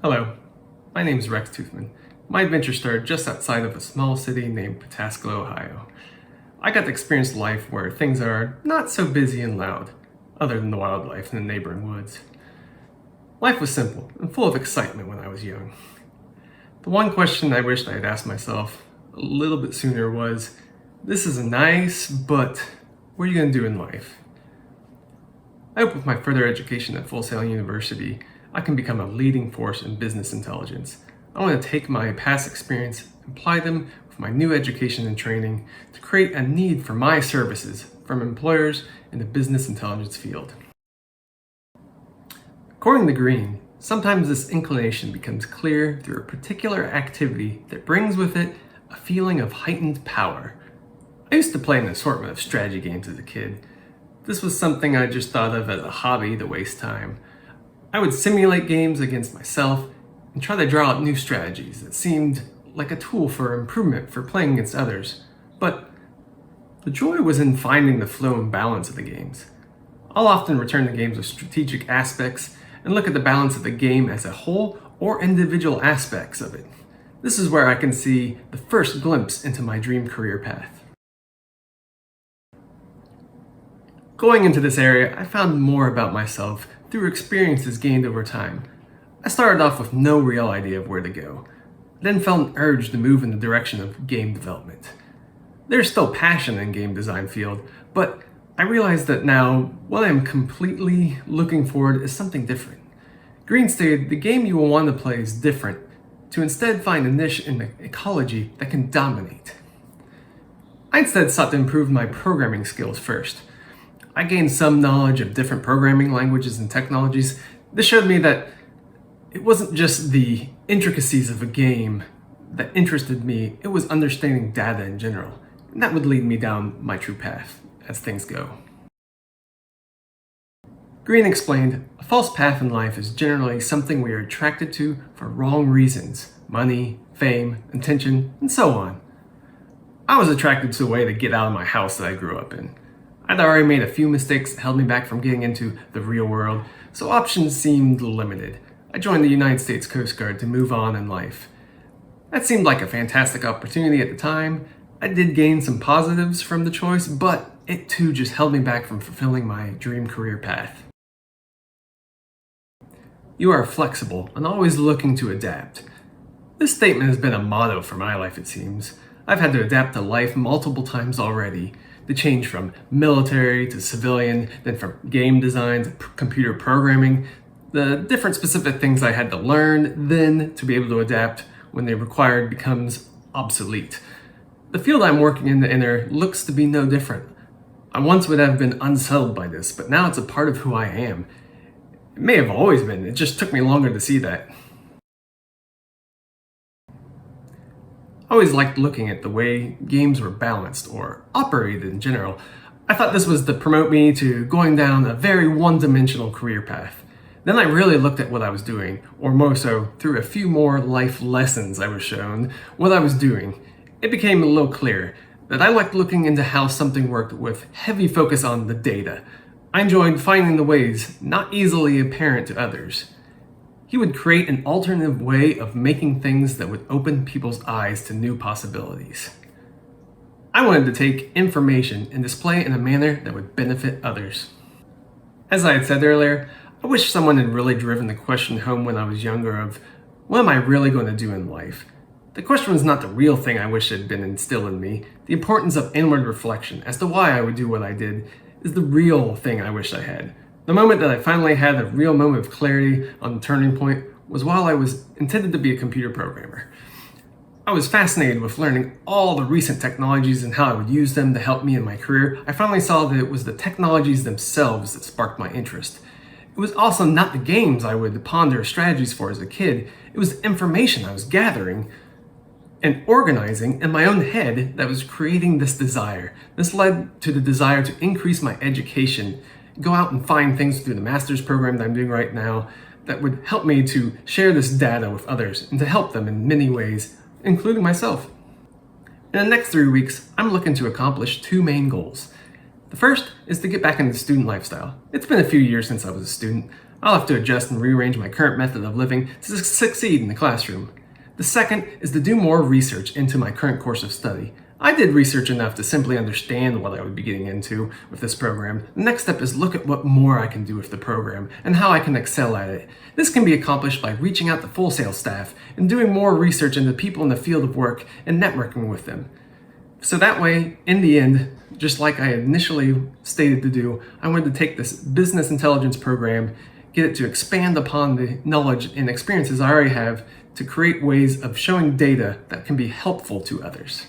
Hello, my name is Rex Toothman. My adventure started just outside of a small city named Pataskala, Ohio. I got to experience life where things are not so busy and loud, other than the wildlife in the neighboring woods. Life was simple and full of excitement when I was young. The one question I wished I had asked myself a little bit sooner was, this is nice, but what are you going to do in life? I hope with my further education at Full Sail University, I can become a leading force in business intelligence. I want to take my past experience and apply them with my new education and training to create a need for my services from employers in the business intelligence field. According to Green, sometimes this inclination becomes clear through a particular activity that brings with it a feeling of heightened power. I used to play an assortment of strategy games as a kid. This was something I just thought of as a hobby to waste time. I would simulate games against myself and try to draw out new strategies that seemed like a tool for improvement for playing against others. But the joy was in finding the flow and balance of the games. I'll often return to games with strategic aspects and look at the balance of the game as a whole or individual aspects of it. This is where I can see the first glimpse into my dream career path. Going into this area, I found more about myself through experiences gained over time. I started off with no real idea of where to go, then felt an urge to move in the direction of game development. There's still passion in game design field, but I realized that now what I'm completely looking forward is something different. Green stated the game you will want to play is different, to instead find a niche in the ecology that can dominate. I instead sought to improve my programming skills first. I gained some knowledge of different programming languages and technologies. This showed me that it wasn't just the intricacies of a game that interested me, it was understanding data in general. And that would lead me down my true path as things go. Green explained, a false path in life is generally something we are attracted to for wrong reasons, money, fame, attention, and so on. I was attracted to a way to get out of my house that I grew up in. I'd already made a few mistakes that held me back from getting into the real world, so options seemed limited. I joined the United States Coast Guard to move on in life. That seemed like a fantastic opportunity at the time. I did gain some positives from the choice, but it too just held me back from fulfilling my dream career path. You are flexible and always looking to adapt. This statement has been a motto for my life, it seems. I've had to adapt to life multiple times already. The change from military to civilian, then from game design to computer programming, the different specific things I had to learn, then to be able to adapt when they're required becomes obsolete. The field I'm working in the inner looks to be no different. I once would have been unsettled by this, but now it's a part of who I am. It may have always been, it just took me longer to see that. I always liked looking at the way games were balanced or operated in general. I thought this was to promote me to going down a very one-dimensional career path. Then I really looked at what I was doing, or more so, through a few more life lessons I was shown, what I was doing. It became a little clearer that I liked looking into how something worked with heavy focus on the data. I enjoyed finding the ways not easily apparent to others. He would create an alternative way of making things that would open people's eyes to new possibilities. I wanted to take information and display it in a manner that would benefit others. As I had said earlier, I wish someone had really driven the question home when I was younger of, what am I really going to do in life? The question was not the real thing I wish had been instilled in me. The importance of inward reflection as to why I would do what I did is the real thing I wish I had. The moment that I finally had a real moment of clarity on the turning point was while I was intended to be a computer programmer. I was fascinated with learning all the recent technologies and how I would use them to help me in my career. I finally saw that it was the technologies themselves that sparked my interest. It was also not the games I would ponder strategies for as a kid. It was the information I was gathering and organizing in my own head that was creating this desire. This led to the desire to increase my education, go out and find things through the master's program that I'm doing right now that would help me to share this data with others and to help them in many ways, including myself. In the next 3 weeks, I'm looking to accomplish 2 main goals. The first is to get back into the student lifestyle. It's been a few years since I was a student. I'll have to adjust and rearrange my current method of living to succeed in the classroom. The second is to do more research into my current course of study. I did research enough to simply understand what I would be getting into with this program. The next step is look at what more I can do with the program and how I can excel at it. This can be accomplished by reaching out to full sales staff and doing more research into people in the field of work and networking with them. So that way, in the end, just like I initially stated to do, I wanted to take this business intelligence program, get it to expand upon the knowledge and experiences I already have to create ways of showing data that can be helpful to others.